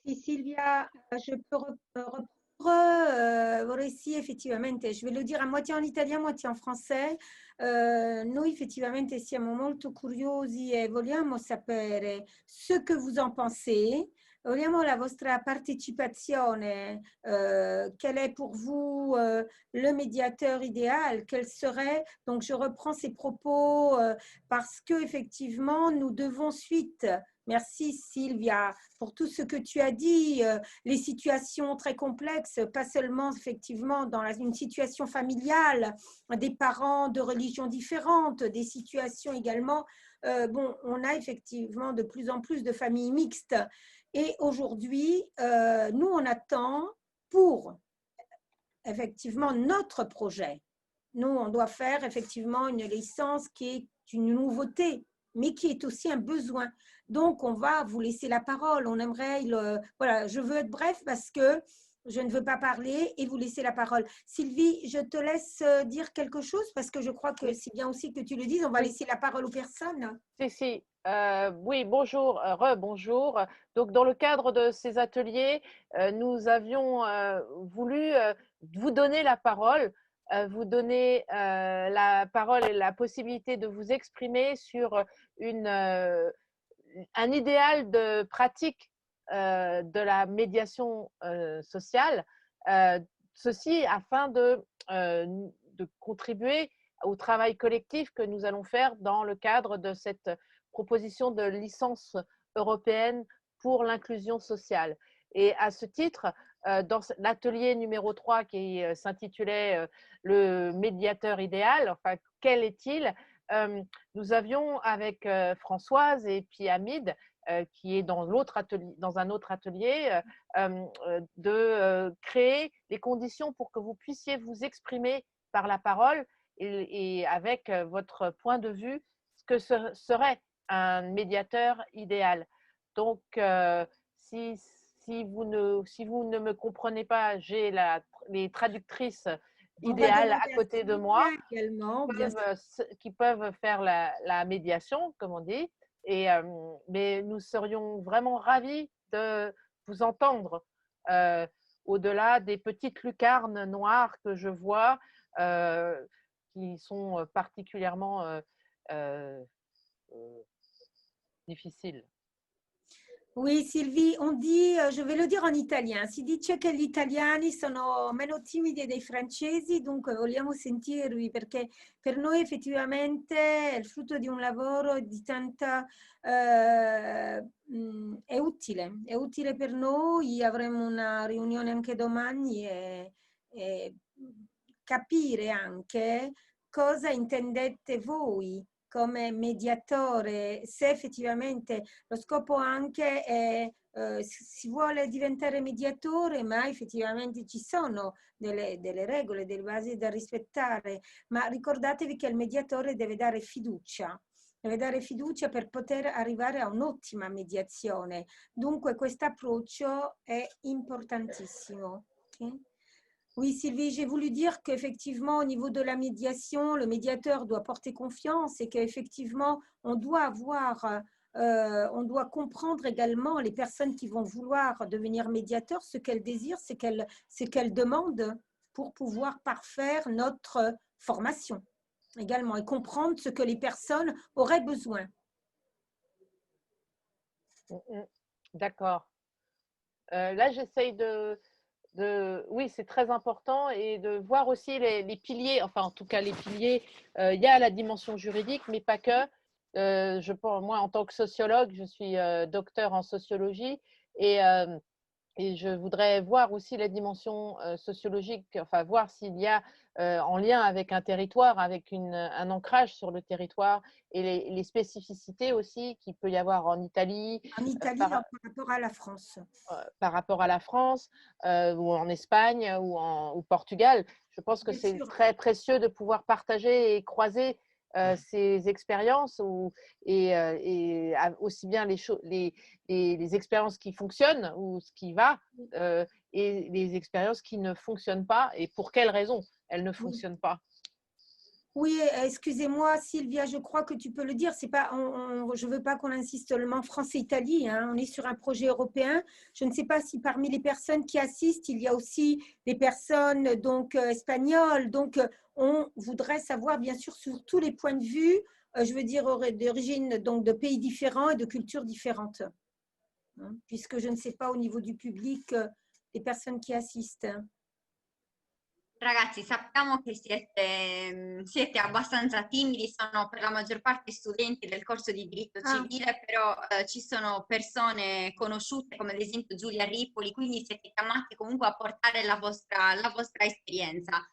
Sì, Silvia, je peux reprendre. Vorrei sì, effettivamente, je vais le dire a moitié en italien, moitié en français. Noi effettivamente siamo molto curiosi e vogliamo sapere ce que vous en pensez. Vogliamo la vostra partecipazione. Quel est pour vous le médiateur idéal? Quel serait? Donc, je reprends ces propos parce que effectivement, nous devons suite. Merci Sylvia pour tout ce que tu as dit, les situations très complexes, pas seulement effectivement dans une situation familiale, des parents de religions différentes, des situations également. Bon, on a effectivement de plus en plus de familles mixtes. Et aujourd'hui, nous, on attend pour effectivement notre projet. Nous, on doit faire effectivement une licence qui est une nouveauté, mais qui est aussi un besoin. Donc, on va vous laisser la parole. On aimerait, voilà, je veux être bref parce que je ne veux pas parler et vous laisser la parole. Sylvie, je te laisse dire quelque chose parce que je crois que Oui, c'est bien aussi que tu le dises. On va oui, laisser la parole aux personnes. si. Oui, bonjour, rebonjour. Donc, dans le cadre de ces ateliers, nous avions voulu vous donner la parole, vous donner la parole et la possibilité de vous exprimer sur une, euh, un idéal de pratique de la médiation sociale, euh, ceci afin de contribuer au travail collectif que nous allons faire dans le cadre de cette proposition de licence européenne pour l'inclusion sociale. Et à ce titre, dans l'atelier numéro 3 qui s'intitulait le médiateur idéal, enfin, quel est-il? Nous avions avec Françoise et puis Hamid, qui est dans un autre atelier, de créer les conditions pour que vous puissiez vous exprimer par la parole et avec votre point de vue, ce que serait un médiateur idéal. Donc, si vous ne me comprenez pas, j'ai les traductrices On va idéales à demander à côté de Sylvia moi également, bien sûr. qui peuvent faire la médiation, comme on dit. Mais nous serions vraiment ravis de vous entendre au-delà des petites lucarnes noires que je vois euh, qui sont particulièrement euh, euh, difficiles. Oui, Sylvie, on dit, je vais le dire en italien, si dice che gli italiani sono meno timidi dei francesi, dunque vogliamo sentirvi perché per noi effettivamente è il frutto di un lavoro e di tanta, è utile per noi, avremo una riunione anche domani e capire anche cosa intendete voi come mediatore, se effettivamente lo scopo anche è, si vuole diventare mediatore, ma effettivamente ci sono delle regole, delle basi da rispettare, ma ricordatevi che il mediatore deve dare fiducia per poter arrivare a un'ottima mediazione. Dunque questo approccio è importantissimo. Ok? Oui, Sylvie, j'ai voulu dire qu'effectivement, au niveau de la médiation, le médiateur doit porter confiance et qu'effectivement, on doit comprendre également les personnes qui vont vouloir devenir médiateurs, ce qu'elles désirent, ce qu'elles demandent pour pouvoir parfaire notre formation également et comprendre ce que les personnes auraient besoin. D'accord. Là, j'essaye oui, c'est très important et de voir aussi les piliers, enfin en tout cas les piliers, il y a la dimension juridique, mais pas que. Je pense, moi, en tant que sociologue, je suis docteur en sociologie et et je voudrais voir aussi la dimension sociologique, enfin voir s'il y a en lien avec un territoire, avec un ancrage sur le territoire et les spécificités aussi qu'il peut y avoir en Italie En Italie, par, par rapport à la France. par rapport à la France ou en Espagne ou Portugal. Je pense que Bien c'est sûr. très précieux de pouvoir partager et croiser ces expériences et aussi bien les expériences qui fonctionnent ou ce qui va et les expériences qui ne fonctionnent pas et pour quelles raisons elles ne Oui. fonctionnent pas. Oui, excusez-moi Sylvia, je crois que tu peux le dire. C'est pas, je veux pas qu'on insiste seulement France et Italie, hein. On est sur un projet européen. Je ne sais pas si parmi les personnes qui assistent, il y a aussi des personnes donc espagnoles. Donc, on voudrait savoir bien sûr sur tous les points de vue, je veux dire d'origine donc de pays différents et de cultures différentes, hein, puisque je ne sais pas au niveau du public des personnes qui assistent. Ragazzi, sappiamo che siete abbastanza timidi, sono per la maggior parte studenti del corso di diritto Ah, civile, però ci sono persone conosciute come ad esempio Giulia Ripoli, quindi siete chiamati comunque a portare la vostra esperienza.